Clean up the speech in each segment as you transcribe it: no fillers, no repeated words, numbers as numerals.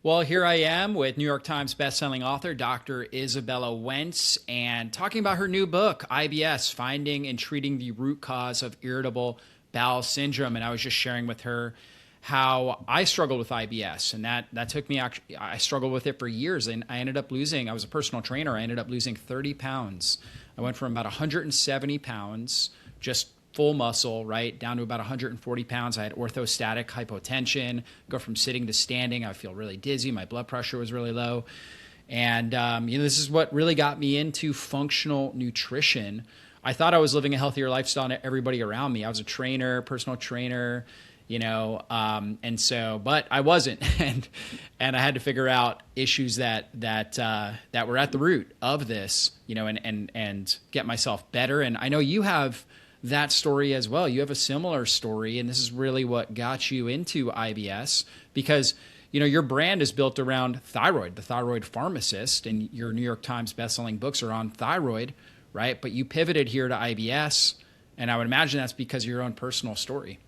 Well, here I am with New York Times bestselling author Dr. Isabella Wentz and talking about her new book, IBS, Finding and Treating the Root Cause of Irritable Bowel Syndrome. And I was just sharing with her how I struggled with IBS. And that took me, actually, I struggled with it for years. And I was a personal trainer. I ended up losing 30 pounds. I went from about 170 pounds, just full muscle, right, down to about 140 pounds. I had orthostatic hypotension, go from sitting to standing. I feel really dizzy. My blood pressure was really low. And, this is what really got me into functional nutrition. I thought I was living a healthier lifestyle than everybody around me. I was a trainer, personal trainer, but I wasn't. And I had to figure out issues that were at the root of this, and get myself better. And I know you have that story as well. You have a similar story, and this is really what got you into IBS because, your brand is built around thyroid, the Thyroid Pharmacist, and your New York Times bestselling books are on thyroid, right? But you pivoted here to IBS, and I would imagine that's because of your own personal story.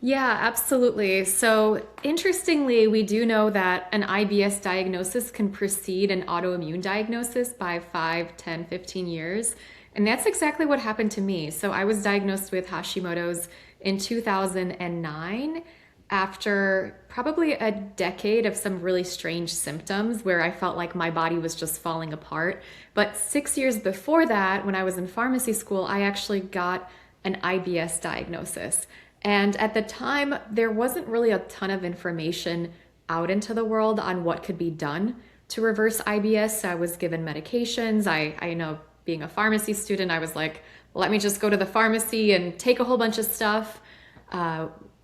Yeah, absolutely. So interestingly, we do know that an IBS diagnosis can precede an autoimmune diagnosis by 5, 10, 15 years. And that's exactly what happened to me. So I was diagnosed with Hashimoto's in 2009 after probably a decade of some really strange symptoms where I felt like my body was just falling apart. But 6 years before that, when I was in pharmacy school, I actually got an IBS diagnosis. And at the time, there wasn't really a ton of information out into the world on what could be done to reverse IBS. So I was given medications. I know being a pharmacy student, I was like, let me just go to the pharmacy and take a whole bunch of stuff,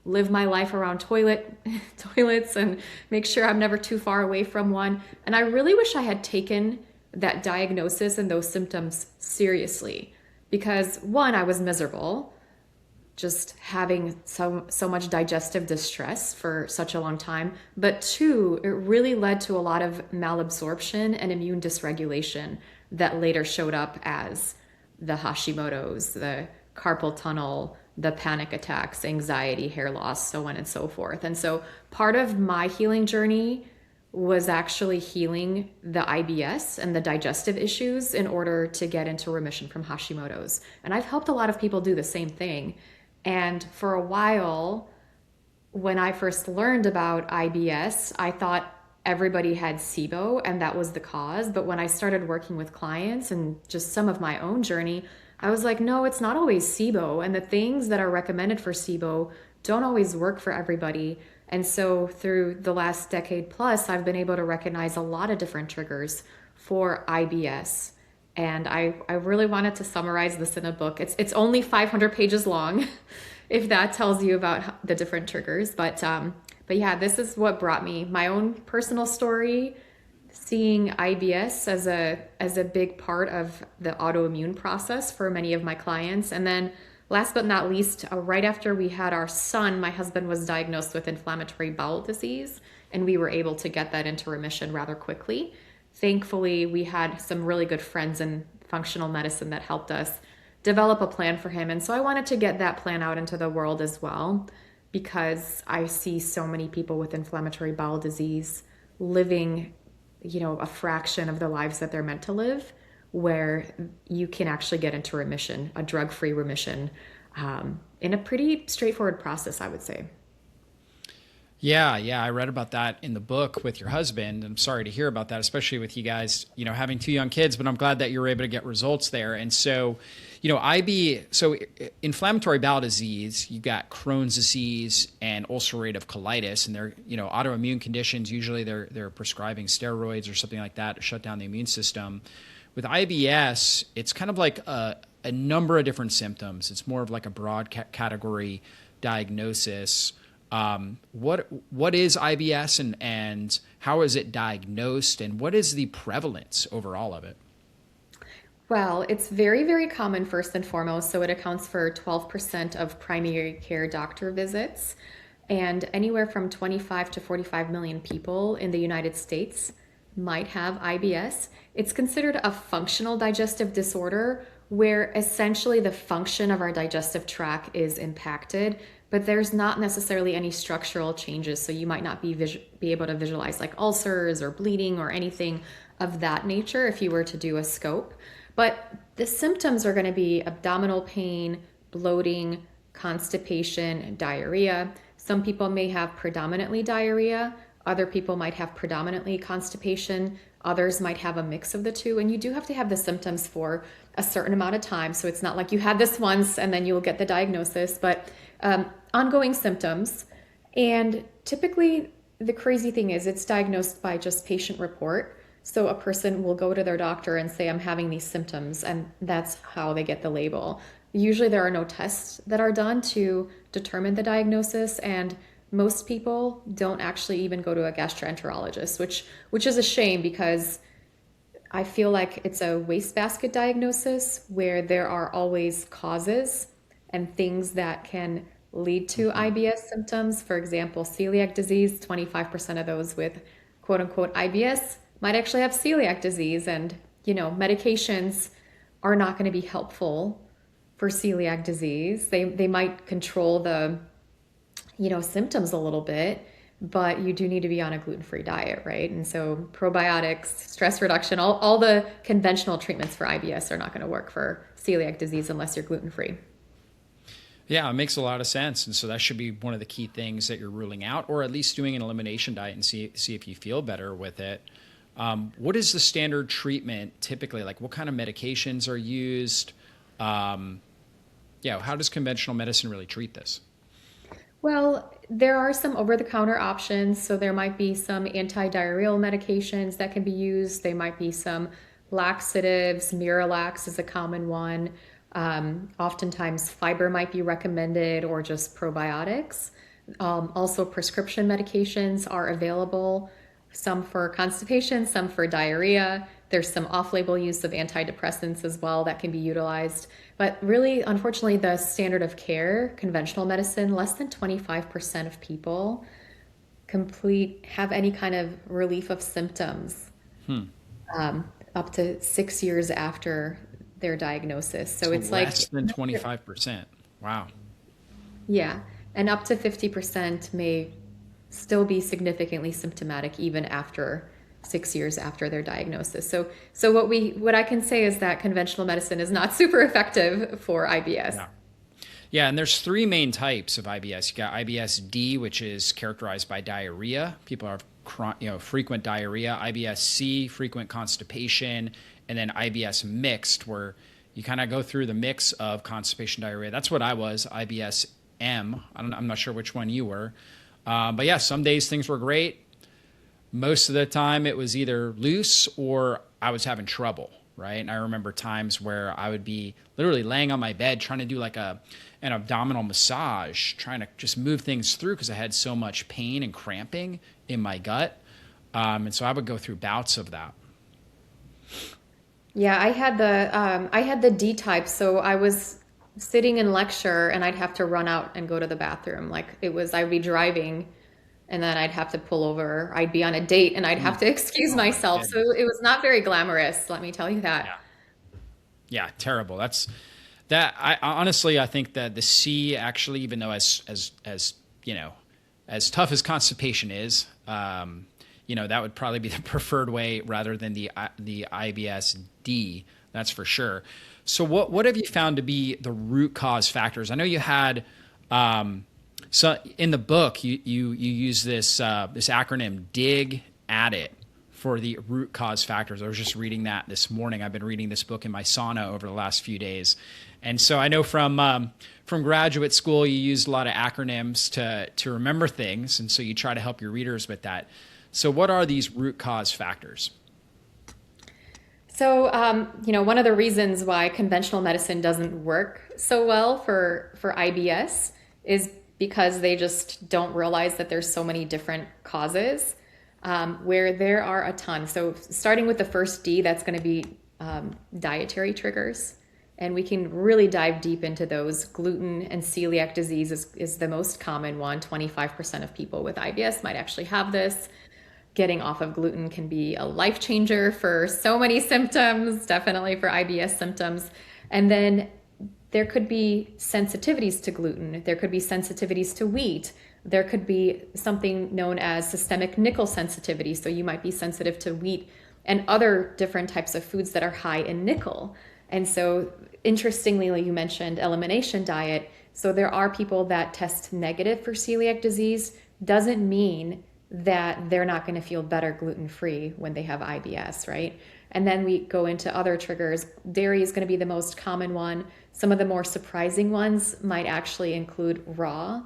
live my life around toilets and make sure I'm never too far away from one. And I really wish I had taken that diagnosis and those symptoms seriously because one, I was miserable, just having so much digestive distress for such a long time. But two, it really led to a lot of malabsorption and immune dysregulation that later showed up as the Hashimoto's, the carpal tunnel, the panic attacks, anxiety, hair loss, so on and so forth. And so part of my healing journey was actually healing the IBS and the digestive issues in order to get into remission from Hashimoto's. And I've helped a lot of people do the same thing. And for a while, when I first learned about IBS, I thought everybody had SIBO and that was the cause. But when I started working with clients and just some of my own journey, I was like, no, it's not always SIBO. And the things that are recommended for SIBO don't always work for everybody. And so through the last decade plus, I've been able to recognize a lot of different triggers for IBS. And I really wanted to summarize this in a book. It's only 500 pages long, if that tells you about the different triggers. But yeah, this is what brought me my own personal story, seeing IBS as a big part of the autoimmune process for many of my clients. And then last but not least, right after we had our son, my husband was diagnosed with inflammatory bowel disease, and we were able to get that into remission rather quickly. Thankfully, we had some really good friends in functional medicine that helped us develop a plan for him. And so I wanted to get that plan out into the world as well, because I see so many people with inflammatory bowel disease living, a fraction of the lives that they're meant to live, where you can actually get into remission, a drug-free remission, in a pretty straightforward process, I would say. Yeah, I read about that in the book with your husband. I'm sorry to hear about that, especially with you guys, having two young kids, but I'm glad that you were able to get results there. And so, inflammatory bowel disease, you got Crohn's disease and ulcerative colitis, and they're, autoimmune conditions. Usually they're prescribing steroids or something like that to shut down the immune system. With IBS, it's kind of like a number of different symptoms. It's more of like a broad category diagnosis. What is IBS and how is it diagnosed, and what is the prevalence overall of it? Well, it's very, very common first and foremost. So it accounts for 12% of primary care doctor visits, and anywhere from 25 to 45 million people in the United States might have IBS. It's considered a functional digestive disorder where essentially the function of our digestive tract is impacted but there's not necessarily any structural changes. So you might not be able to visualize like ulcers or bleeding or anything of that nature if you were to do a scope. But the symptoms are going to be abdominal pain, bloating, constipation, diarrhea. Some people may have predominantly diarrhea. Other people might have predominantly constipation. Others might have a mix of the two. And you do have to have the symptoms for a certain amount of time. So it's not like you had this once and then you'll get the diagnosis, but ongoing symptoms. And typically the crazy thing is it's diagnosed by just patient report. So a person will go to their doctor and say, I'm having these symptoms, and that's how they get the label. Usually there are no tests that are done to determine the diagnosis, and most people don't actually even go to a gastroenterologist, which is a shame, because I feel like it's a wastebasket diagnosis where there are always causes and things that can lead to IBS symptoms. For example, celiac disease, 25% of those with quote unquote IBS might actually have celiac disease, and medications are not going to be helpful for celiac disease. They might control the symptoms a little bit, but you do need to be on a gluten-free diet, right? And so probiotics, stress reduction, all the conventional treatments for IBS are not going to work for celiac disease unless you're gluten-free. Yeah, it makes a lot of sense. And so that should be one of the key things that you're ruling out, or at least doing an elimination diet and see if you feel better with it. What is the standard treatment typically? Like, what kind of medications are used? How does conventional medicine really treat this? Well, there are some over-the-counter options. So there might be some anti-diarrheal medications that can be used. There might be some laxatives. Miralax is a common one. Oftentimes fiber might be recommended, or just probiotics. Also prescription medications are available, some for constipation, some for diarrhea. There's some off-label use of antidepressants as well that can be utilized. But really, unfortunately, the standard of care, conventional medicine, less than 25% of people have any kind of relief of symptoms up to 6 years after their diagnosis. So it's less than 25%. Wow. Yeah. And up to 50% may still be significantly symptomatic even after 6 years after their diagnosis. So what I can say is that conventional medicine is not super effective for IBS. Yeah. Yeah, and there's three main types of IBS. You got IBS-D, which is characterized by diarrhea. People have frequent diarrhea. IBS-C, frequent constipation, and then IBS mixed, where you kind of go through the mix of constipation, diarrhea. That's what I was. IBS-M. I'm not sure which one you were. But yeah, some days things were great. Most of the time it was either loose or I was having trouble, right? And I remember times where I would be literally laying on my bed trying to do like an abdominal massage, trying to just move things through because I had so much pain and cramping in my gut. And so I would go through bouts of that. Yeah, I had the D type. So I was sitting in lecture and I'd have to run out and go to the bathroom. I'd be driving and then I'd have to pull over. I'd be on a date and I'd have to excuse myself. So it was not very glamorous, let me tell you that. Yeah, terrible. I honestly, I think that the C actually, even though as tough as constipation is, that would probably be the preferred way rather than the IBS-D. That's for sure. So what have you found to be the root cause factors? I know you had, so in the book, you use this acronym, DIG at it, for the root cause factors. I was just reading that this morning. I've been reading this book in my sauna over the last few days. And so I know from graduate school, you used a lot of acronyms to remember things. And so you try to help your readers with that. So what are these root cause factors? So, one of the reasons why conventional medicine doesn't work so well for IBS is because they just don't realize that there's so many different causes, where there are a ton. So starting with the first D, that's going to be dietary triggers. And we can really dive deep into those. Gluten and celiac disease is the most common one. 25% of people with IBS might actually have this. Getting off of gluten can be a life changer for so many symptoms, definitely for IBS symptoms. And then there could be sensitivities to gluten. There could be sensitivities to wheat. There could be something known as systemic nickel sensitivity. So you might be sensitive to wheat and other different types of foods that are high in nickel. And so interestingly, like you mentioned, elimination diet. So there are people that test negative for celiac disease. Doesn't mean that they're not going to feel better gluten-free when they have IBS, right? And then we go into other triggers. Dairy is going to be the most common one. Some of the more surprising ones might actually include raw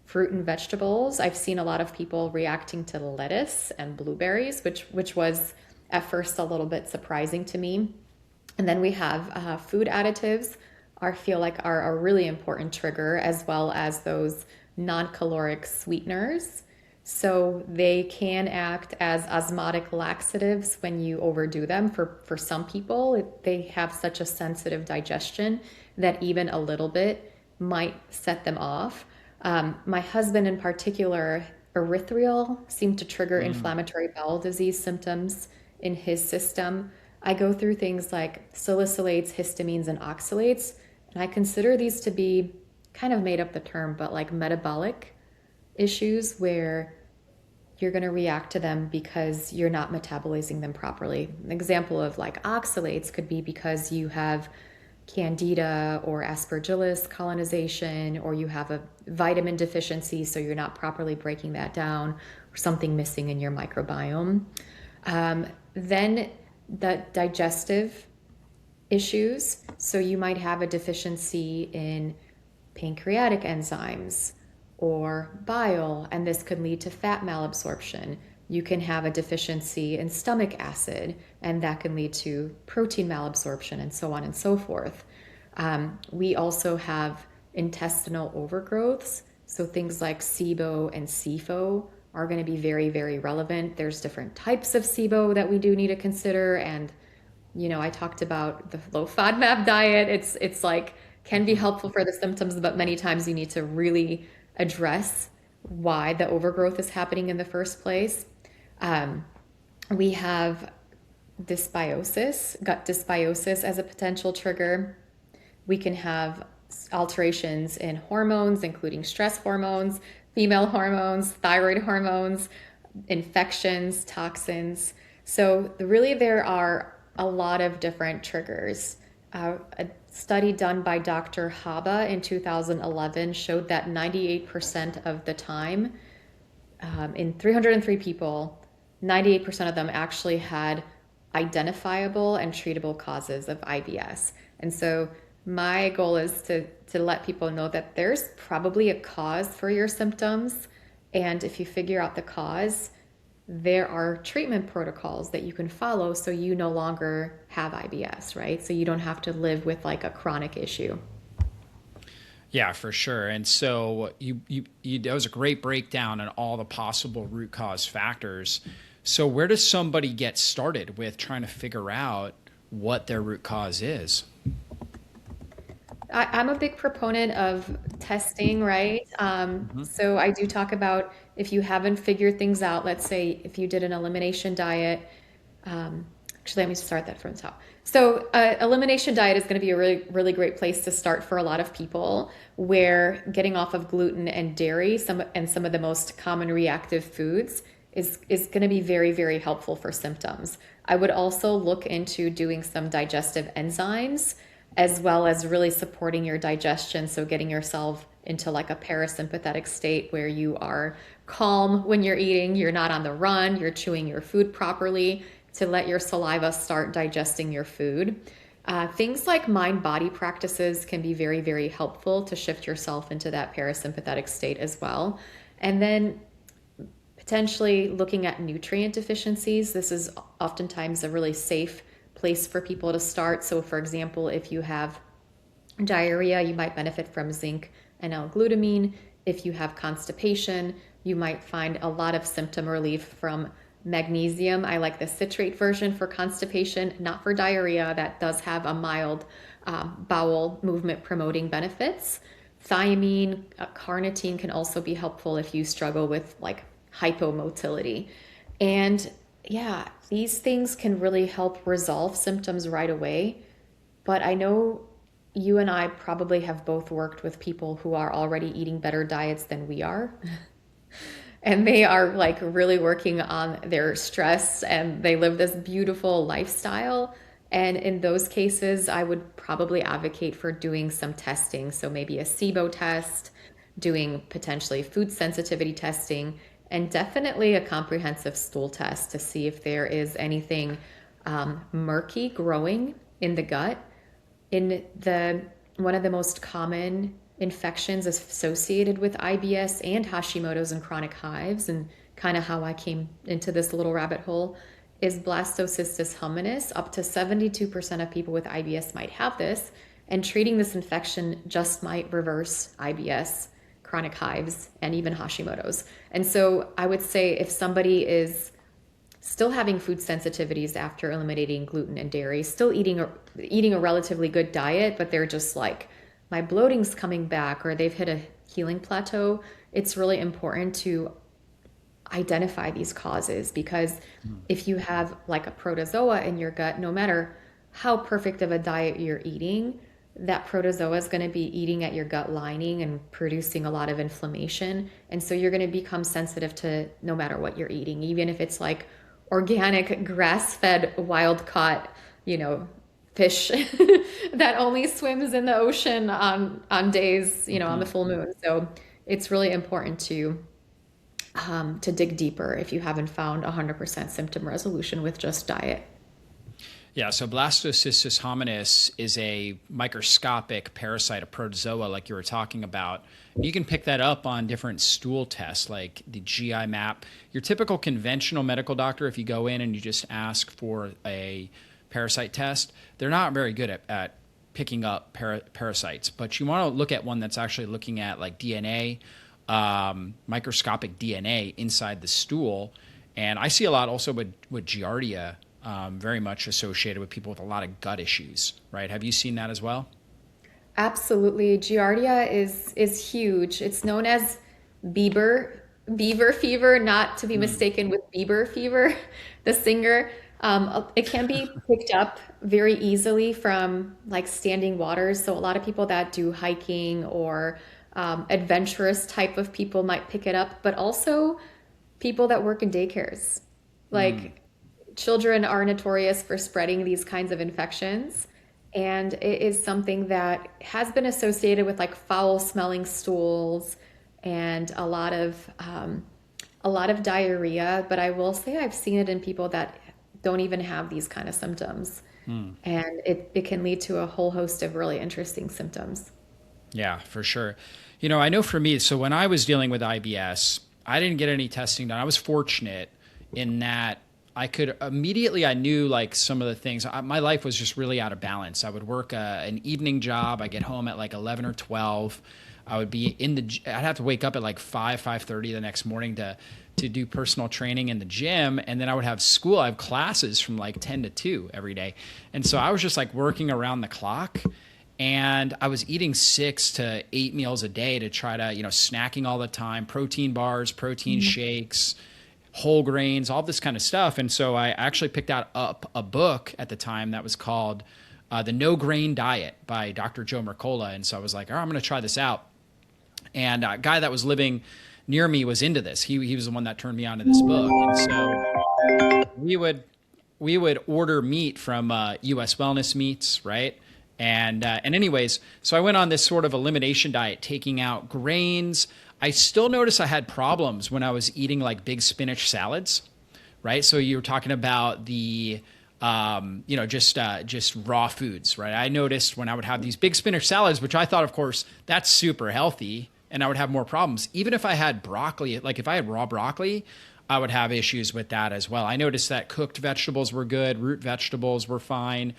fruit and vegetables. I've seen a lot of people reacting to lettuce and blueberries, which was at first a little bit surprising to me. And then we have food additives. I feel like are a really important trigger, as well as those non-caloric sweeteners. So they can act as osmotic laxatives when you overdo them. For some people, they have such a sensitive digestion that even a little bit might set them off. My husband in particular, erythritol seemed to trigger inflammatory bowel disease symptoms in his system. I go through things like salicylates, histamines, and oxalates, and I consider these to be kind of made up the term, but like metabolic issues where you're going to react to them because you're not metabolizing them properly. An example of like oxalates could be because you have candida or aspergillus colonization, or you have a vitamin deficiency, so you're not properly breaking that down, or something missing in your microbiome. Then the digestive issues. So you might have a deficiency in pancreatic enzymes or bile, and this could lead to fat malabsorption. You can have a deficiency in stomach acid, and that can lead to protein malabsorption, and so on and so forth. We also have intestinal overgrowths. So things like SIBO and SIFO are going to be very, very relevant. There's different types of SIBO that we do need to consider. And, you know, I talked about the low FODMAP diet. It's like can be helpful for the symptoms, but many times you need to really address why the overgrowth is happening in the first place. We have dysbiosis, gut dysbiosis as a potential trigger. We can have alterations in hormones, including stress hormones, female hormones, thyroid hormones, infections, toxins. So really there are a lot of different triggers. A study done by Dr. Haba in 2011 showed that 98% of the time, in 303 people, 98% of them actually had identifiable and treatable causes of IBS. And so my goal is to let people know that there's probably a cause for your symptoms. And if you figure out the cause, there are treatment protocols that you can follow so you no longer have IBS, right? So you don't have to live with like a chronic issue. Yeah, for sure. And so you that was a great breakdown on all the possible root cause factors. So where does somebody get started with trying to figure out what their root cause is? I'm a big proponent of testing, right? So I do talk about if you haven't figured things out, let's say if you did an elimination diet, actually, let me start that from the top. So elimination diet is going to be a really, really great place to start for a lot of people, where getting off of gluten and dairy, some of the most common reactive foods is going to be very, very helpful for symptoms. I would also look into doing some digestive enzymes, as well as really supporting your digestion. So getting yourself into like a parasympathetic state where you are calm when you're eating, you're not on the run, you're chewing your food properly to let your saliva start digesting your food. Things like mind-body practices can be very, very helpful to shift yourself into that parasympathetic state as well. And then potentially looking at nutrient deficiencies. This is oftentimes a really safe place for people to start. So for example, if you have diarrhea, you might benefit from zinc and L-glutamine. If you have constipation, you might find a lot of symptom relief from magnesium. I like the citrate version for constipation, not for diarrhea. That does have a mild bowel movement promoting benefits. Thiamine, carnitine can also be helpful if you struggle with like hypomotility. And yeah, these things can really help resolve symptoms right away. But I know you and I probably have both worked with people who are already eating better diets than we are. And they are like really working on their stress and they live this beautiful lifestyle. And in those cases, I would probably advocate for doing some testing. So maybe a SIBO test, doing potentially food sensitivity testing, and definitely a comprehensive stool test to see if there is anything murky growing in the gut. One of the most common infections associated with IBS and Hashimoto's and chronic hives, and kind of how I came into this little rabbit hole, is Blastocystis hominis. Up to 72% of people with IBS might have this, and treating this infection just might reverse IBS, chronic hives, and even Hashimoto's. And so I would say if somebody is still having food sensitivities after eliminating gluten and dairy, still eating a relatively good diet, but they're just like, my bloating's coming back, or they've hit a healing plateau, it's really important to identify these causes, because if you have like a protozoa in your gut, no matter how perfect of a diet you're eating, that protozoa is going to be eating at your gut lining and producing a lot of inflammation. And so you're going to become sensitive to no matter what you're eating, even if it's like organic, grass-fed, wild-caught, fish that only swims in the ocean on days, on the full moon. So it's really important to dig deeper if you haven't found 100% symptom resolution with just diet. Yeah, so Blastocystis hominis is a microscopic parasite, a protozoa like you were talking about. You can pick that up on different stool tests like the GI map. Your typical conventional medical doctor, if you go in and you just ask for a parasite test, they're not very good at picking up parasites. But you want to look at one that's actually looking at like DNA, microscopic DNA inside the stool. And I see a lot also with Giardia, very much associated with people with a lot of gut issues, right? Have you seen that as well? Absolutely. Giardia is huge. It's known as beaver fever, not to be mistaken with Bieber fever, the singer. It can be picked up very easily from like standing waters. So a lot of people that do hiking or adventurous type of people might pick it up, but also people that work in daycares. Like children are notorious for spreading these kinds of infections. And it is something that has been associated with like foul smelling stools and a lot of diarrhea. But I will say I've seen it in people that don't even have these kind of symptoms. And it can lead to a whole host of really interesting symptoms. Yeah, for sure. I know for me, so when I was dealing with IBS, I didn't get any testing done. I was fortunate in that I knew like some of the things. My life was just really out of balance. I would work an evening job. I get home at like 11 or 12. I would be I'd have to wake up at like 5:30 the next morning to do personal training in the gym. And then I would have school. I have classes from like 10 to 2 every day. And so I was just like working around the clock. And I was eating 6 to 8 meals a day to try to, snacking all the time, protein bars, protein shakes, whole grains, all this kind of stuff. And so I actually picked up a book at the time that was called The No Grain Diet by Dr. Joe Mercola. And so I was like, I'm going to try this out. And a guy that was living near me was into this. He was the one that turned me on to this book. And so we would order meat from US Wellness Meats, right? And anyways, so I went on this sort of elimination diet, taking out grains. I still noticed I had problems when I was eating like big spinach salads, right? So you were talking about the, just raw foods, right? I noticed when I would have these big spinach salads, which I thought, of course, that's super healthy, and I would have more problems. Even if I had broccoli, like if I had raw broccoli, I would have issues with that as well. I noticed that cooked vegetables were good, root vegetables were fine.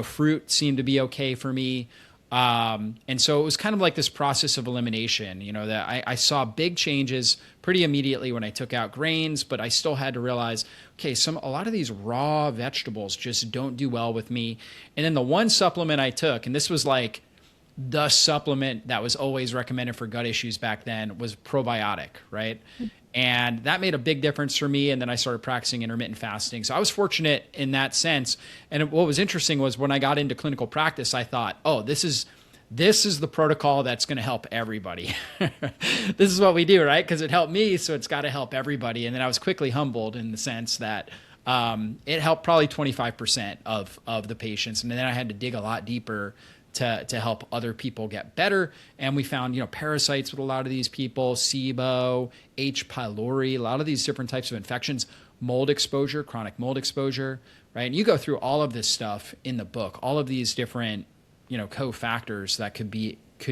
Fruit seemed to be okay for me. And so it was kind of like this process of elimination, that I saw big changes pretty immediately when I took out grains, but I still had to realize, okay, a lot of these raw vegetables just don't do well with me. And then the one supplement I took, and this was like the supplement that was always recommended for gut issues back then was probiotic, right? And that made a big difference for me. And then I started practicing intermittent fasting. So I was fortunate in that sense. And what was interesting was when I got into clinical practice, I thought, oh, this is the protocol that's going to help everybody. This is what we do, right? Because it helped me, so it's got to help everybody. And then I was quickly humbled in the sense that it helped probably 25% of the patients. And then I had to dig a lot deeper to help other people get better. And we found, parasites with a lot of these people, SIBO, H. pylori, a lot of these different types of infections, mold exposure, chronic mold exposure, right? And you go through all of this stuff in the book, all of these different, cofactors that could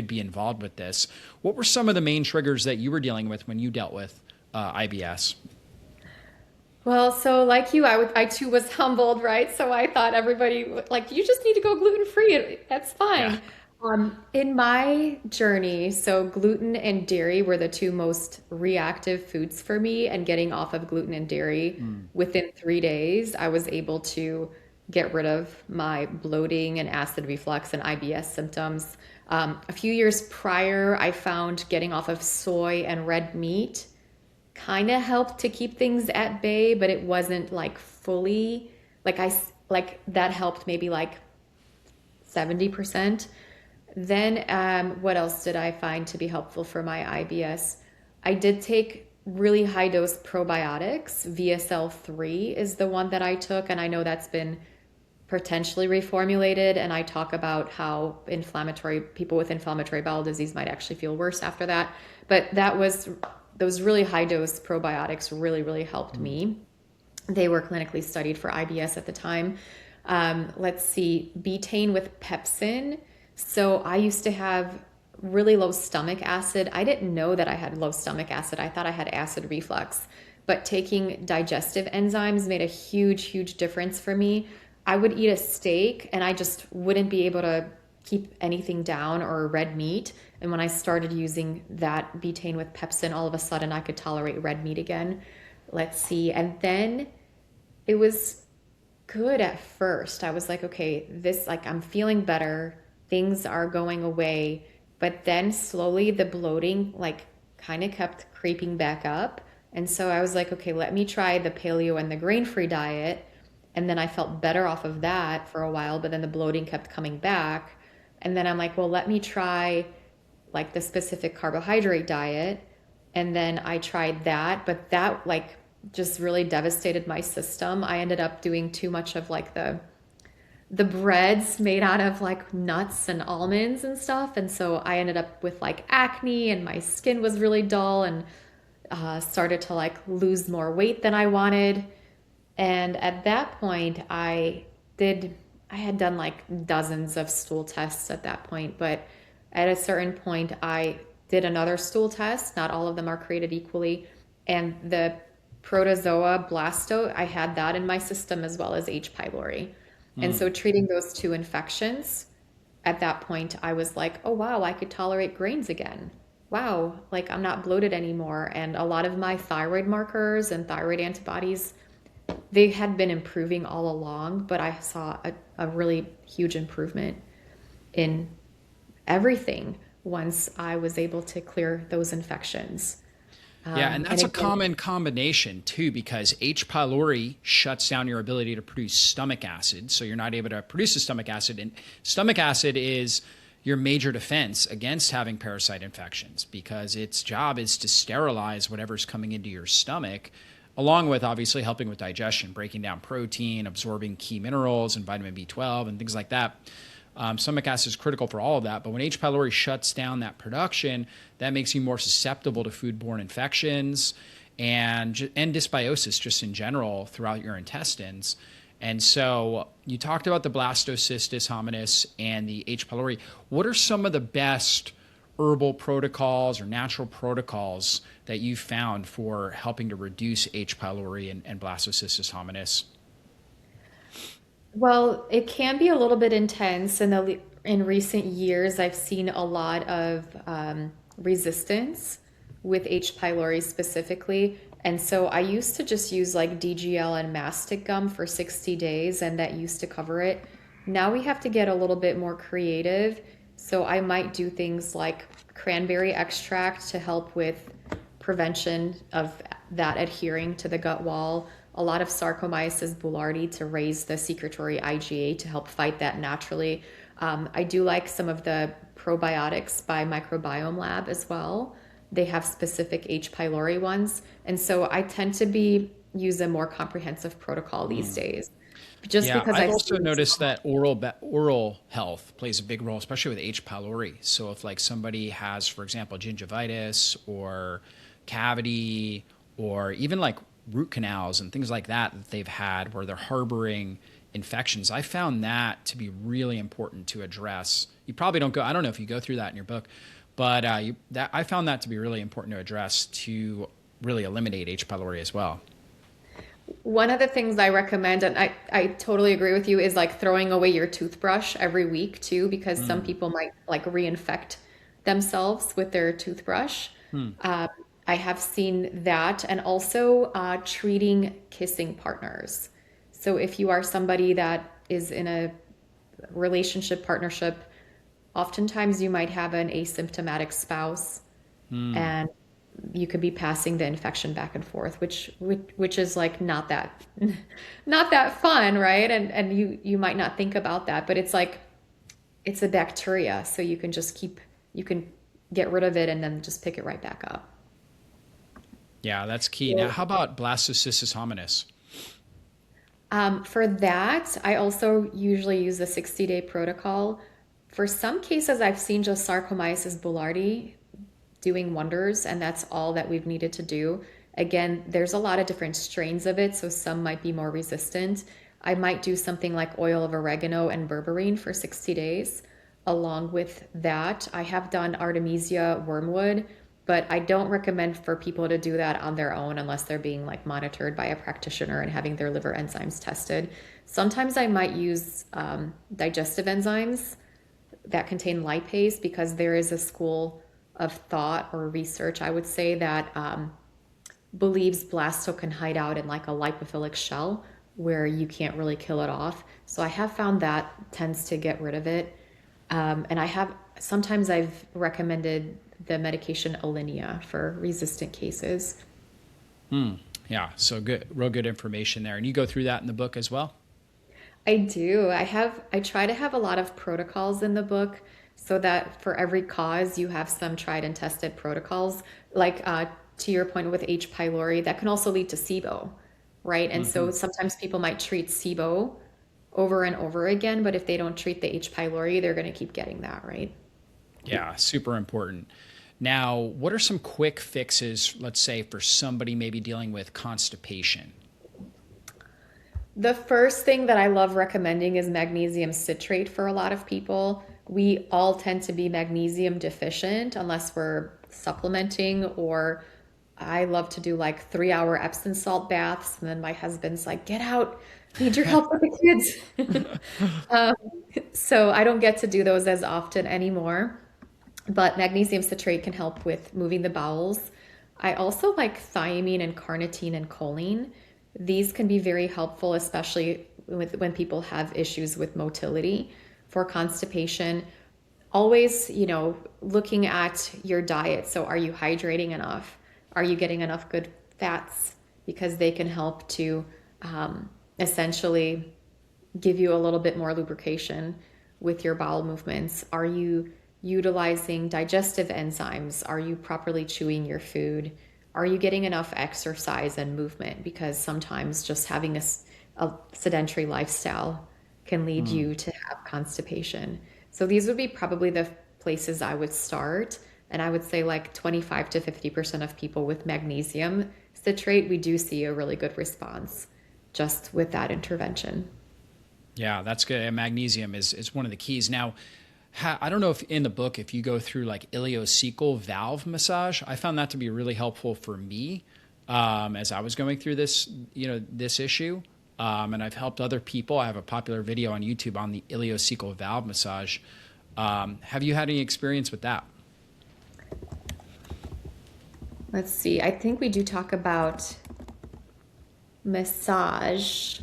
be involved with this. What were some of the main triggers that you were dealing with when you dealt with IBS? Well, so like you, I too was humbled, right? So I thought everybody, like, you just need to go gluten-free. That's fine. In my journey, so gluten and dairy were the two most reactive foods for me, and getting off of gluten and dairy within 3 days, I was able to get rid of my bloating and acid reflux and IBS symptoms. A few years prior, I found getting off of soy and red meat kind of helped to keep things at bay, but it wasn't like fully, like that helped maybe like 70%. Then what else did I find to be helpful for my IBS? I did take really high dose probiotics. VSL3 is the one that I took, and I know that's been potentially reformulated, and I talk about how people with inflammatory bowel disease might actually feel worse after that. But those really high dose probiotics really, really helped me. They were clinically studied for IBS at the time. Let's see, betaine with pepsin. So I used to have really low stomach acid. I didn't know that I had low stomach acid. I thought I had acid reflux, but taking digestive enzymes made a huge, huge difference for me. I would eat a steak and I just wouldn't be able to keep anything down, or red meat. And when I started using that betaine with pepsin, all of a sudden I could tolerate red meat again. Let's see. And then it was good at first. I was like, okay, I'm feeling better. Things are going away. But then slowly the bloating kind of kept creeping back up. And so I was like, okay, let me try the paleo and the grain-free diet. And then I felt better off of that for a while, but then the bloating kept coming back. And then I'm like, well, let me try the specific carbohydrate diet. And then I tried that, but that just really devastated my system. I ended up doing too much of the breads made out of nuts and almonds and stuff. And so I ended up with acne, and my skin was really dull, and started to lose more weight than I wanted. And at that point, I had done dozens of stool tests at that point, but at a certain point, I did another stool test. Not all of them are created equally. And the protozoa blasto, I had that in my system, as well as H. pylori. And so treating those two infections, at that point, I was like, oh, wow, I could tolerate grains again. Wow, I'm not bloated anymore. And a lot of my thyroid markers and thyroid antibodies, they had been improving all along, but I saw a really huge improvement in everything once I was able to clear those infections. Yeah, and that's a common combination too, because H. pylori shuts down your ability to produce stomach acid. So you're not able to produce the stomach acid. And stomach acid is your major defense against having parasite infections, because its job is to sterilize whatever's coming into your stomach, along with obviously helping with digestion, breaking down protein, absorbing key minerals and vitamin B12 and things like that. Stomach acid is critical for all of that. But when H. pylori shuts down that production, that makes you more susceptible to foodborne infections and dysbiosis just in general throughout your intestines. And so you talked about the Blastocystis hominis and the H. pylori. What are some of the best herbal protocols or natural protocols that you found for helping to reduce H. pylori and Blastocystis hominis? Well, it can be a little bit intense. In recent years, I've seen a lot of resistance with H. pylori specifically. And so I used to just use DGL and mastic gum for 60 days, and that used to cover it. Now we have to get a little bit more creative. So I might do things like cranberry extract to help with prevention of that adhering to the gut wall. A lot of Saccharomyces boulardii to raise the secretory IgA to help fight that naturally. I do like some of the probiotics by Microbiome Lab as well. They have specific H. pylori ones. And so I tend to use a more comprehensive protocol these days. Just Yeah, because I've I've also seen so noticed that oral health plays a big role, especially with H. pylori. So if like somebody has, for example, gingivitis or cavity, or even like root canals and things like that that they've had where they're harboring infections, I found that to be really important to address. You probably don't go, I don't know if you go through that in your book, but I found that to be really important to address to really eliminate H. pylori as well. one of the things I recommend, and I totally agree with you, is like throwing away your toothbrush every week too, because some people might like reinfect themselves with their toothbrush. Hmm. Uh, I have seen that, and also treating kissing partners. So if you are somebody that is in a relationship partnership, oftentimes you might have an asymptomatic spouse, Hmm. and you could be passing the infection back and forth, which is like not that not that fun, right? And you might not think about that, but it's like it's a bacteria, so you can get rid of it and then just pick it right back up. Yeah, that's key. Now, how about Blastocystis hominis? For that, I also usually use the 60-day protocol. For some cases, I've seen just Saccharomyces boulardii doing wonders, and that's all that we've needed to do. Again, there's a lot of different strains of it, so some might be more resistant. I might do something like oil of oregano and berberine for 60 days. Along with that, I have done Artemisia wormwood, but I don't recommend for people to do that on their own unless they're being like monitored by a practitioner and having their liver enzymes tested. Sometimes I might use digestive enzymes that contain lipase, because there is a school of thought or research, I would say, that believes blasto can hide out in like a lipophilic shell where you can't really kill it off. So I have found that tends to get rid of it. And sometimes I've recommended the medication Alinea for resistant cases. Hmm. Yeah, so good, real good information there. And you go through that in the book as well? I do. I try to have a lot of protocols in the book so that for every cause you have some tried and tested protocols. Like to your point with H. pylori, that can also lead to SIBO, right? And Hmm. so sometimes people might treat SIBO over and over again, but if they don't treat the H. pylori, they're going to keep getting that, right? Yeah, super important. Now, what are some quick fixes, let's say, for somebody maybe dealing with constipation? The first thing that I love recommending is magnesium citrate for a lot of people. We all tend to be magnesium deficient unless we're supplementing, or I love to do like 3 hour Epsom salt baths. And then my husband's like, get out, need your help with the kids. um, so I don't get to do those as often anymore. But magnesium citrate can help with moving the bowels. I also like thiamine and carnitine and choline. These can be very helpful, especially when people have issues with motility for constipation. Always, looking at your diet. So are you hydrating enough? Are you getting enough good fats? Because they can help to essentially give you a little bit more lubrication with your bowel movements. Are you utilizing digestive enzymes? Are you properly chewing your food? Are you getting enough exercise and movement? Because sometimes just having a sedentary lifestyle can lead Hmm. you to have constipation. So these would be probably the places I would start. And I would say like 25 to 50% of people with magnesium citrate, we do see a really good response just with that intervention. Yeah, that's good. And magnesium is one of the keys. Now, I don't know if in the book, if you go through like ileocecal valve massage, I found that to be really helpful for me as I was going through this issue. And I've helped other people. I have a popular video on YouTube on the ileocecal valve massage. Have you had any experience with that? Let's see. I think we do talk about massage,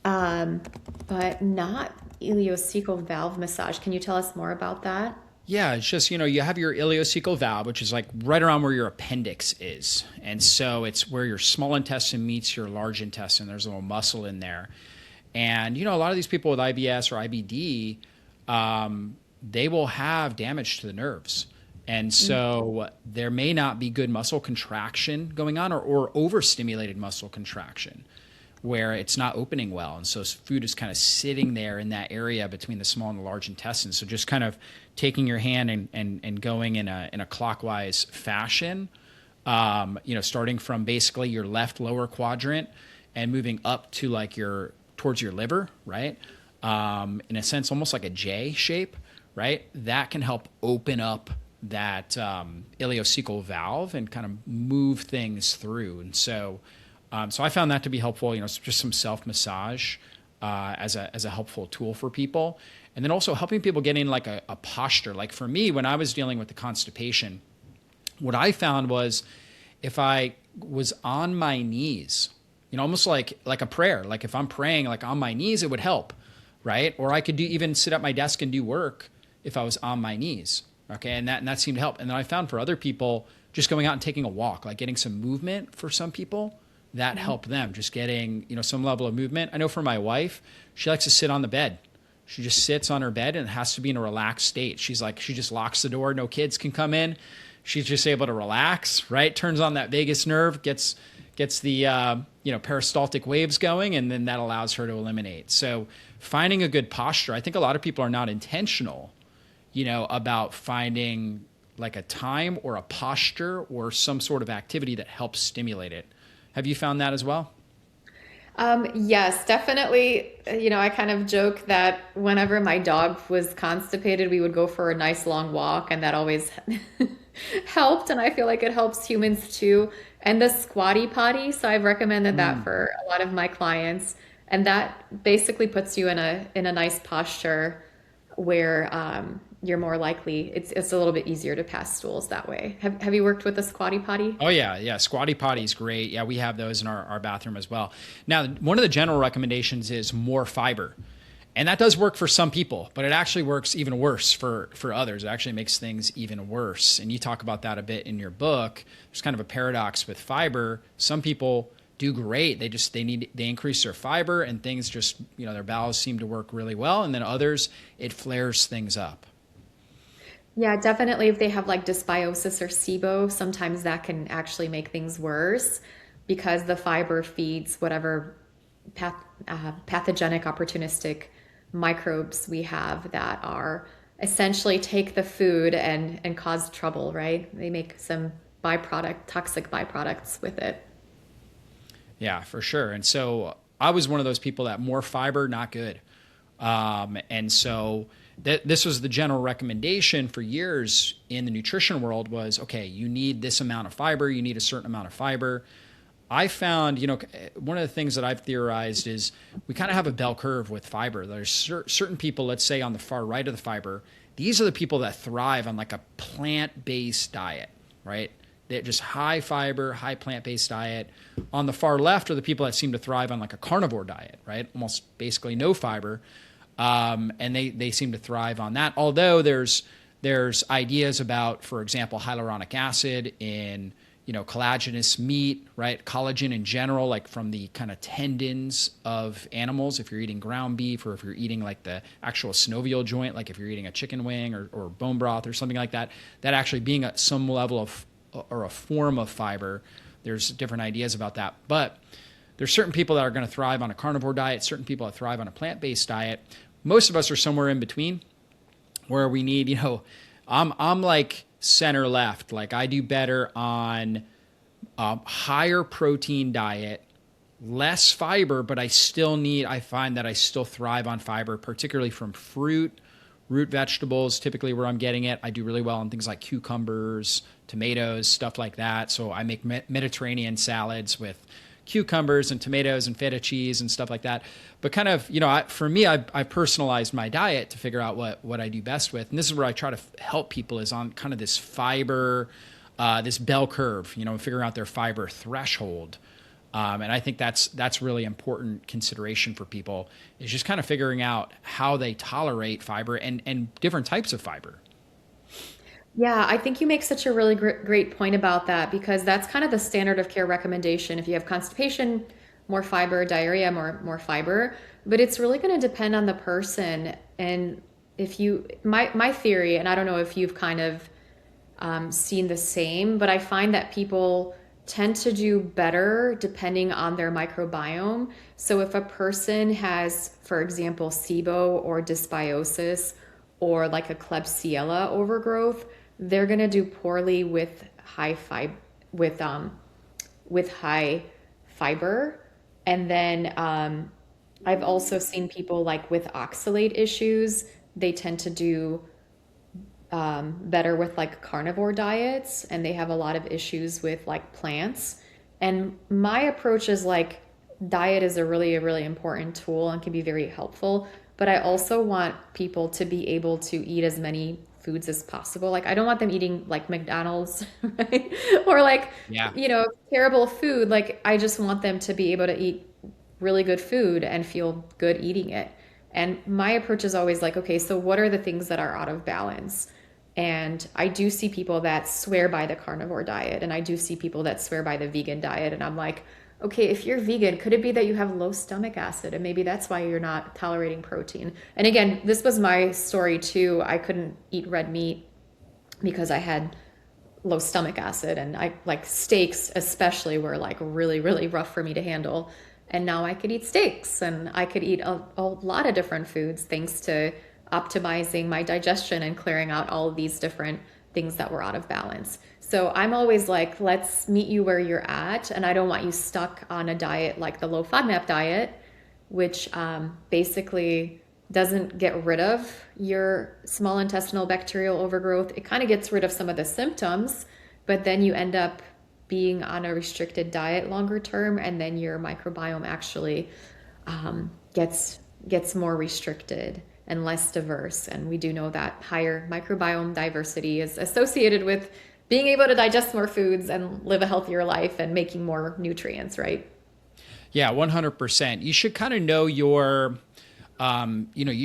um, but not ileocecal valve massage. Can you tell us more about that? Yeah, it's just, you have your ileocecal valve, which is like right around where your appendix is. And so it's where your small intestine meets your large intestine. There's a little muscle in there. And, a lot of these people with IBS or IBD, they will have damage to the nerves. And so there may not be good muscle contraction going on or overstimulated muscle contraction where it's not opening well. And so food is kind of sitting there in that area between the small and the large intestine. So just kind of taking your hand and going in a clockwise fashion, starting from basically your left lower quadrant and moving up to like towards your liver, right? In a sense, almost like a J shape, right? That can help open up that ileocecal valve and kind of move things through. And so I found that to be helpful, just some self-massage as a helpful tool for people. And then also helping people get in like a posture. Like for me, when I was dealing with the constipation, what I found was if I was on my knees, almost like a prayer, like if I'm praying like on my knees, it would help, right? Or I could even sit at my desk and do work if I was on my knees. Okay. And that seemed to help. And then I found for other people, just going out and taking a walk, like getting some movement for some people, that helped them, just getting, some level of movement. I know for my wife, she likes to sit on the bed. She just sits on her bed and it has to be in a relaxed state. She's like, she just locks the door. No kids can come in. She's just able to relax, right? Turns on that vagus nerve, gets the, peristaltic waves going, and then that allows her to eliminate. So finding a good posture, I think a lot of people are not intentional, about finding like a time or a posture or some sort of activity that helps stimulate it. Have you found that as well? Yes, definitely. I kind of joke that whenever my dog was constipated, we would go for a nice long walk, and that always helped. And I feel like it helps humans too. And the Squatty Potty, so I've recommended that for a lot of my clients, and that basically puts you in a nice posture where you're more likely, it's a little bit easier to pass stools that way. Have you worked with a Squatty Potty? Oh yeah. Squatty Potty is great. Yeah, we have those in our bathroom as well. Now, one of the general recommendations is more fiber. And that does work for some people, but it actually works even worse for others. It actually makes things even worse. And you talk about that a bit in your book. There's kind of a paradox with fiber. Some people do great. They increase their fiber and things just, their bowels seem to work really well. And then others, it flares things up. Yeah, definitely. If they have like dysbiosis or SIBO, sometimes that can actually make things worse because the fiber feeds whatever pathogenic, opportunistic microbes we have that are essentially take the food and cause trouble, right? They make some toxic byproducts with it. Yeah, for sure. And so I was one of those people that more fiber, not good. And so this was the general recommendation for years in the nutrition world was, okay, you need this amount of fiber, you need a certain amount of fiber. I found, one of the things that I've theorized is we kind of have a bell curve with fiber. There's certain people, let's say on the far right of the fiber, these are the people that thrive on like a plant-based diet, right? They're just high fiber, high plant-based diet. On the far left are the people that seem to thrive on like a carnivore diet, right? Almost basically no fiber. And they seem to thrive on that. Although there's ideas about, for example, hyaluronic acid in, collagenous meat, right? Collagen in general, like from the kind of tendons of animals, if you're eating ground beef or if you're eating like the actual synovial joint, like if you're eating a chicken wing or bone broth or something like that, that actually being some level of, or a form of fiber. There's different ideas about that. But there's certain people that are going to thrive on a carnivore diet, certain people that thrive on a plant-based diet. Most of us are somewhere in between where we need, I'm like center left. Like I do better on a higher protein diet, less fiber, but I find that I still thrive on fiber, particularly from root vegetables, typically where I'm getting it. I do really well on things like cucumbers, tomatoes, stuff like that. So I make Mediterranean salads with cucumbers and tomatoes and feta cheese and stuff like that. But kind of, for me, I've personalized my diet to figure out what I do best with. And this is where I try to help people is on kind of this fiber, this bell curve, figuring out their fiber threshold. And I think that's really important consideration for people, is just kind of figuring out how they tolerate fiber and different types of fiber. Yeah, I think you make such a really great point about that because that's kind of the standard of care recommendation. If you have constipation, more fiber, diarrhea, more fiber, but it's really going to depend on the person. And if you, my theory, and I don't know if you've kind of seen the same, but I find that people tend to do better depending on their microbiome. So if a person has, for example, SIBO or dysbiosis or like a Klebsiella overgrowth, they're going to do poorly with with high fiber. And then I've also seen people like with oxalate issues, they tend to do better with like carnivore diets, and they have a lot of issues with like plants. And my approach is like diet is a really important tool and can be very helpful, but I also want people to be able to eat as many foods as possible. Like I don't want them eating like McDonald's, right? Or like, Yeah. terrible food. Like I just want them to be able to eat really good food and feel good eating it. And my approach is always like, okay, so what are the things that are out of balance? And I do see people that swear by the carnivore diet, and I do see people that swear by the vegan diet. And I'm like, okay, if you're vegan, could it be that you have low stomach acid? And maybe that's why you're not tolerating protein. And again, this was my story too. I couldn't eat red meat because I had low stomach acid, and I like steaks especially were like really rough for me to handle. And now I could eat steaks and I could eat a lot of different foods thanks to optimizing my digestion and clearing out all of these different things that were out of balance. So I'm always like, let's meet you where you're at. And I don't want you stuck on a diet like the low FODMAP diet, which basically doesn't get rid of your small intestinal bacterial overgrowth. It kind of gets rid of some of the symptoms, but then you end up being on a restricted diet longer term, and then your microbiome actually gets more restricted and less diverse. And we do know that higher microbiome diversity is associated with being able to digest more foods and live a healthier life and making more nutrients, right? Yeah, 100%. You should kind of know you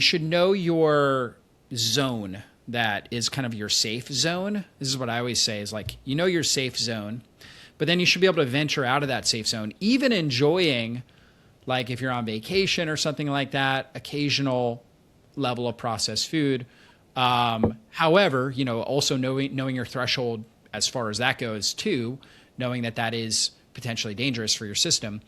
should know your zone that is kind of your safe zone. This is what I always say is like, your safe zone, but then you should be able to venture out of that safe zone, even enjoying, like if you're on vacation or something like that, occasional level of processed food. However, also knowing your threshold as far as that goes too, knowing that is potentially dangerous for your system.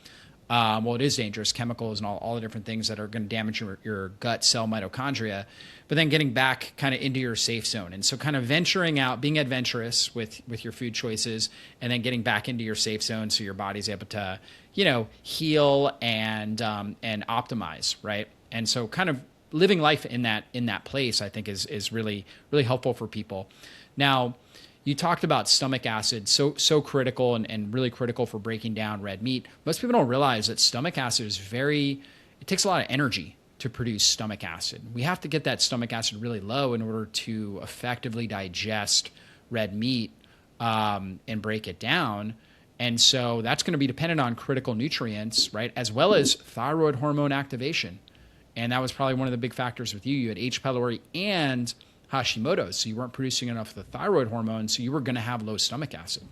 Well, it is dangerous, chemicals and all the different things that are going to damage your gut cell mitochondria, but then getting back kind of into your safe zone. And so kind of venturing out, being adventurous with your food choices, and then getting back into your safe zone so your body's able to, heal and optimize, right? And so kind of living life in that place, I think is really, really helpful for people. Now, you talked about stomach acid, so critical and really critical for breaking down red meat. Most people don't realize that stomach acid it takes a lot of energy to produce stomach acid. We have to get that stomach acid really low in order to effectively digest red meat and break it down. And so that's going to be dependent on critical nutrients, right? As well as thyroid hormone activation. And that was probably one of the big factors with you. You had H. pylori and Hashimoto's, so you weren't producing enough of the thyroid hormone, so you were going to have low stomach acid.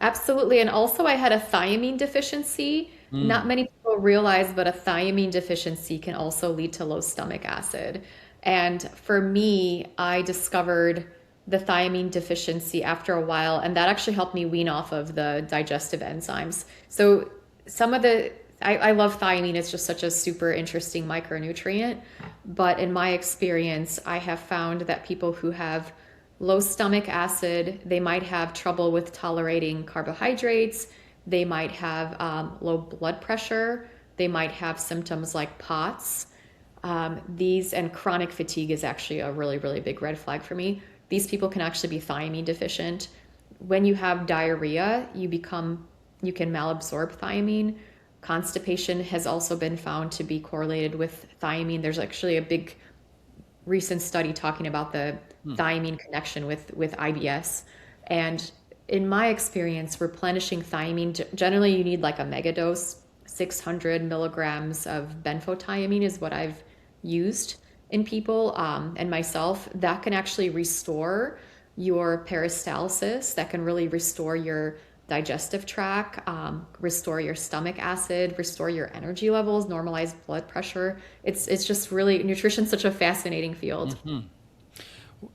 Absolutely. And also I had a thiamine deficiency. Not many people realize, but a thiamine deficiency can also lead to low stomach acid. And for me, I discovered the thiamine deficiency after a while, and that actually helped me wean off of the digestive enzymes. So I love thiamine. It's just such a super interesting micronutrient. But in my experience, I have found that people who have low stomach acid, they might have trouble with tolerating carbohydrates. They might have low blood pressure. They might have symptoms like POTS. And chronic fatigue is actually a really big red flag for me. These people can actually be thiamine deficient. When you have diarrhea, you can malabsorb thiamine. Constipation has also been found to be correlated with thiamine. There's actually a big recent study talking about the thiamine connection with IBS. And in my experience, replenishing thiamine, generally you need like a mega dose. 600 milligrams of benfotiamine is what I've used in people, and myself. That can actually restore your peristalsis, that can really restore your digestive tract, restore your stomach acid, restore your energy levels, normalize blood pressure. It's just really, nutrition's such a fascinating field.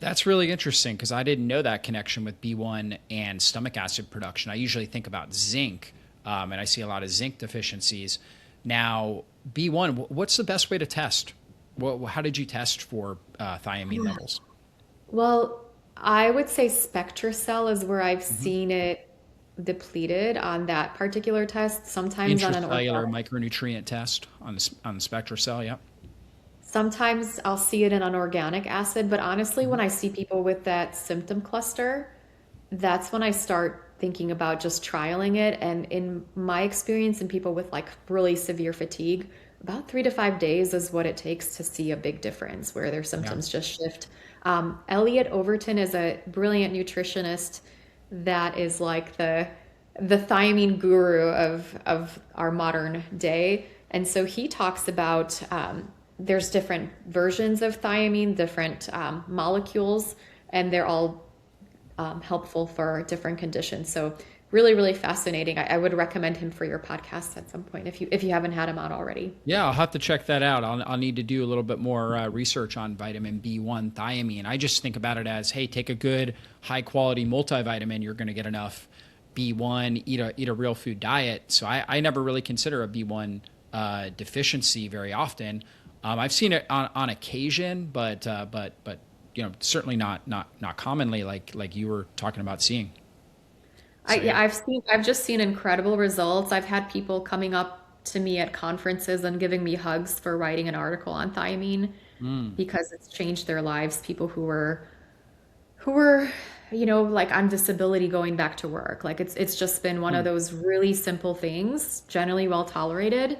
That's really interesting because I didn't know that connection with B1 and stomach acid production. I usually think about zinc, and I see a lot of zinc deficiencies. Now, B1, what's the best way to test? How did you test for thiamine levels? Well, I would say SpectraCell is where I've seen it depleted on that particular test. Sometimes on an Intracellular organic, micronutrient test on the SpectraCell, yeah. sometimes I'll see it in an organic acid, but honestly, when I see people with that symptom cluster, that's when I start thinking about just trialing it. And in my experience, in people with like really severe fatigue, about 3 to 5 days is what it takes to see a big difference where their Yeah. symptoms just shift. Elliot Overton is a brilliant nutritionist that is like the thiamine guru of our modern day. And so he talks about there's different versions of thiamine, different molecules, and they're all helpful for different conditions. So really, really fascinating. I would recommend him for your podcast at some point if you haven't had him on already. Yeah, I'll have to check that out. I'll need to do a little bit more research on vitamin B1 thiamine. I just think about it as, hey, take a good high quality multivitamin. You're going to get enough B1, eat a real food diet. So I never really consider a B1 deficiency very often. I've seen it on occasion, but certainly not commonly like you were talking about seeing. So yeah. I've just seen incredible results. I've had people coming up to me at conferences and giving me hugs for writing an article on thiamine because it's changed their lives. People who were, like on disability going back to work. Like it's just been one of those really simple things, generally well tolerated,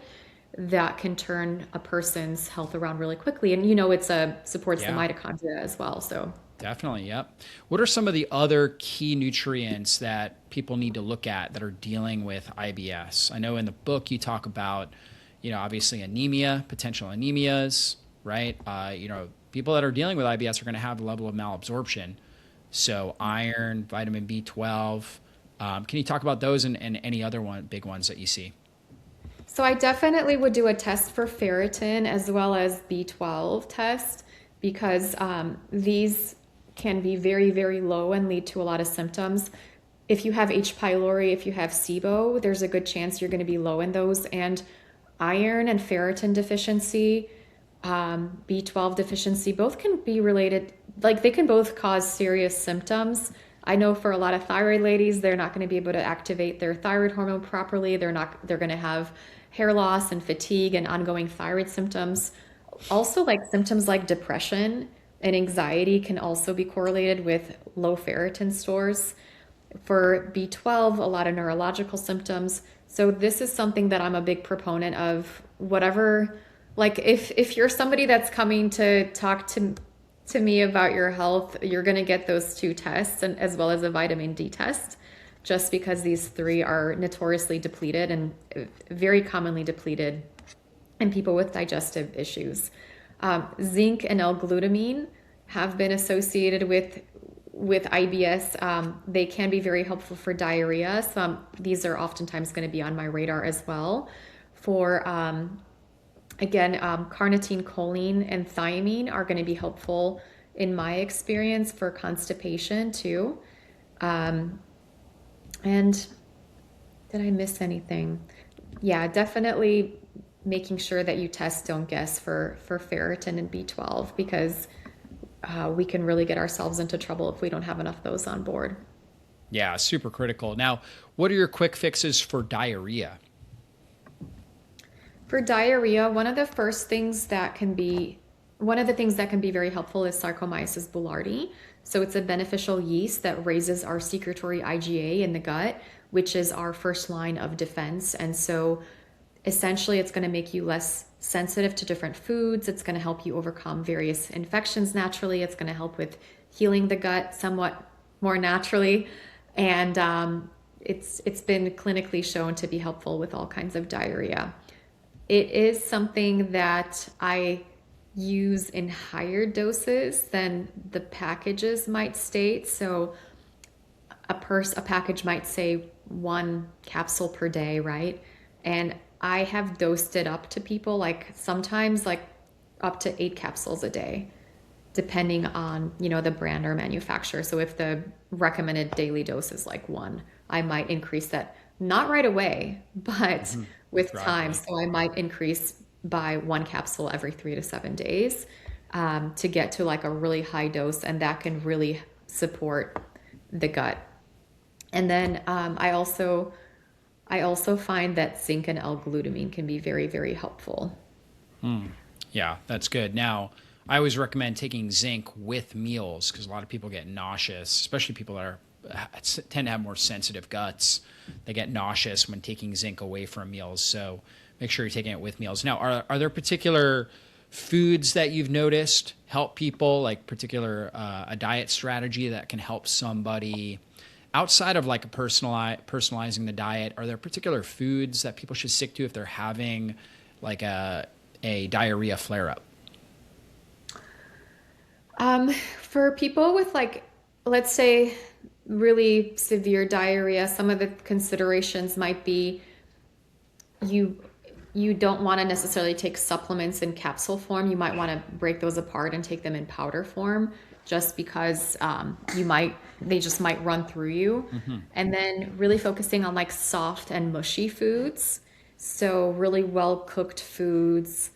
that can turn a person's health around really quickly. And it's supports the Yeah. mitochondria as well. So Definitely, yep. What are some of the other key nutrients that people need to look at that are dealing with IBS? I know in the book you talk about, obviously anemia, potential anemias, right? People that are dealing with IBS are going to have a level of malabsorption. So iron, vitamin B12. Can you talk about those and any other big ones that you see? So I definitely would do a test for ferritin as well as B12 test because these can be very, very low and lead to a lot of symptoms. If you have H. pylori, if you have SIBO, there's a good chance you're going to be low in those. And iron and ferritin deficiency, B12 deficiency, both can be related, like they can both cause serious symptoms. I know for a lot of thyroid ladies, they're not going to be able to activate their thyroid hormone properly. They're going to have hair loss and fatigue and ongoing thyroid symptoms. Also, like symptoms like depression and anxiety can also be correlated with low ferritin stores. For B12, a lot of neurological symptoms. So this is something that I'm a big proponent of. Whatever, like if you're somebody that's coming to talk to me about your health, you're going to get those two tests and as well as a vitamin D test, just because these three are notoriously depleted and very commonly depleted in people with digestive issues. Zinc and L-glutamine have been associated with IBS. They can be very helpful for diarrhea. So these are oftentimes going to be on my radar as well. For carnitine, choline, and thiamine are going to be helpful in my experience for constipation too. And did I miss anything? Yeah, definitely making sure that you test, don't guess for ferritin and B12 because we can really get ourselves into trouble if we don't have enough of those on board. Yeah, super critical. Now, what are your quick fixes for diarrhea? For diarrhea, one of the things that can be very helpful is Saccharomyces boulardii. So it's a beneficial yeast that raises our secretory IgA in the gut, which is our first line of defense. And so essentially it's going to make you less sensitive to different foods. It's going to help you overcome various infections naturally. It's going to help with healing the gut somewhat more naturally. And it's been clinically shown to be helpful with all kinds of diarrhea. It is something that I use in higher doses than the packages might state. So a package might say 1 capsule per day, right? And I have dosed it up to people, like sometimes like up to 8 capsules a day, depending on, the brand or manufacturer. So if the recommended daily dose is like 1, I might increase that, not right away, but with time. So I might increase by 1 capsule every 3 to 7 days to get to like a really high dose, and that can really support the gut. And then I also find that zinc and L-glutamine can be very, very helpful. Yeah, that's good. Now, I always recommend taking zinc with meals because a lot of people get nauseous, especially people that tend to have more sensitive guts. They get nauseous when taking zinc away from meals. So make sure you're taking it with meals. Now, are there particular foods that you've noticed help people, like particular a diet strategy that can help somebody outside of like a personalizing the diet? Are there particular foods that people should stick to if they're having like a diarrhea flare-up? For people with like, let's say, really severe diarrhea, some of the considerations might be you don't want to necessarily take supplements in capsule form. You might want to break those apart and take them in powder form, just because they just might run through you. And then really focusing on like soft and mushy foods. So really well cooked foods,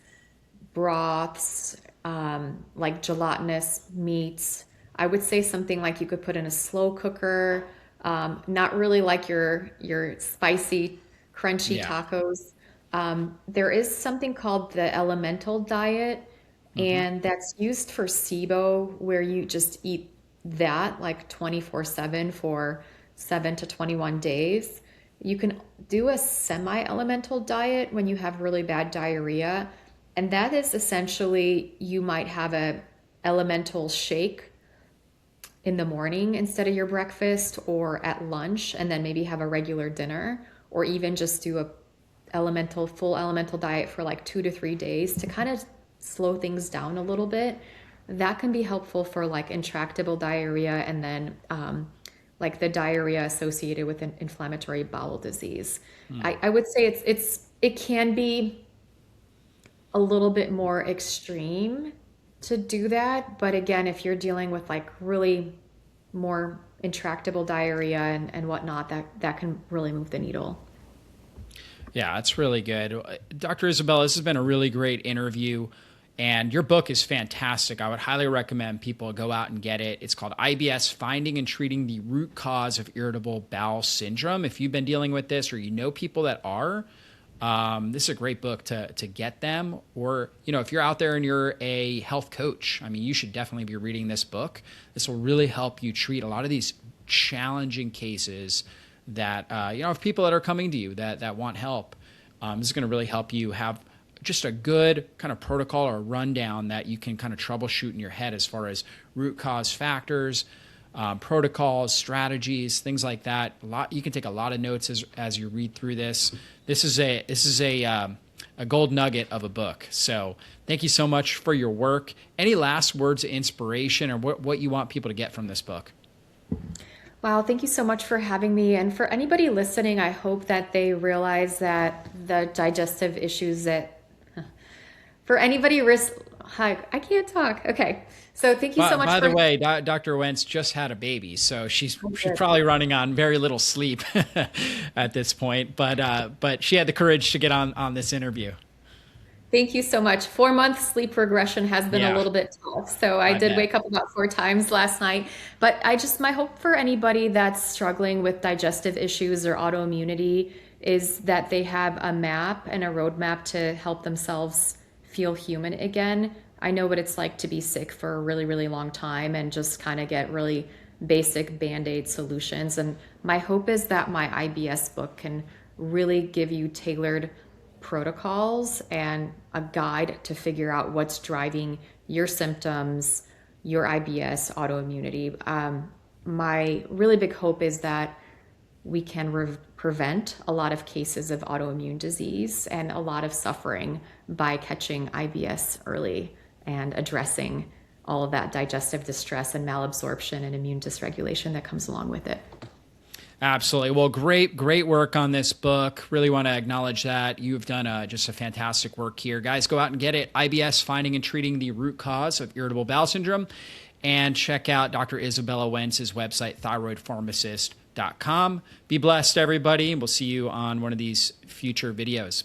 broths, like gelatinous meats. I would say something like you could put in a slow cooker, not really like your spicy, crunchy tacos. There is something called the elemental diet, and that's used for SIBO, where you just eat that like 24/7 for 7 to 21 days. You can do a semi-elemental diet when you have really bad diarrhea, and that is essentially you might have a elemental shake in the morning instead of your breakfast, or at lunch, and then maybe have a regular dinner, or even just do a full elemental diet for like 2 to 3 days to kind of slow things down a little bit. That can be helpful for like intractable diarrhea, and then like the diarrhea associated with an inflammatory bowel disease. I would say it can be a little bit more extreme to do that, but again, if you're dealing with like really more intractable diarrhea and whatnot, that can really move the needle. Yeah, that's really good. Dr. Izabella, this has been a really great interview, and your book is fantastic. I would highly recommend people go out and get it. It's called IBS: Finding and Treating the Root Cause of Irritable Bowel Syndrome. If you've been dealing with this, or you know people that are, this is a great book to get them. Or, if you're out there and you're a health coach, I mean, you should definitely be reading this book. This will really help you treat a lot of these challenging cases that, of people that are coming to you that want help. This is going to really help you have just a good kind of protocol or rundown that you can kind of troubleshoot in your head as far as root cause factors, protocols, strategies, things like that. You can take a lot of notes as you read through this. This is a gold nugget of a book. So thank you so much for your work. Any last words of inspiration, or what you want people to get from this book? Wow, thank you so much for having me. And for anybody listening, I hope that they realize that the digestive issues for anybody I can't talk. Okay. So thank you so much. By the way, Dr. Wentz just had a baby, so she's probably running on very little sleep at this point, but she had the courage to get on this interview. Thank you so much. 4-month sleep regression has been a little bit tough. So I did wake up about 4 times last night, but my hope for anybody that's struggling with digestive issues or autoimmunity is that they have a map and a roadmap to help themselves feel human again. I know what it's like to be sick for a really, really long time and just kind of get really basic Band-Aid solutions. And my hope is that my IBS book can really give you tailored protocols and a guide to figure out what's driving your symptoms, your IBS, autoimmunity. my really big hope is that we can prevent a lot of cases of autoimmune disease and a lot of suffering by catching IBS early and addressing all of that digestive distress and malabsorption and immune dysregulation that comes along with it. Absolutely. Well, great work on this book. Really want to acknowledge that. You've done just a fantastic work here. Guys, go out and get it. IBS, Finding and Treating the Root Cause of Irritable Bowel Syndrome. And check out Dr. Isabella Wentz's website, thyroidpharmacist.com. Be blessed, everybody. We'll see you on one of these future videos.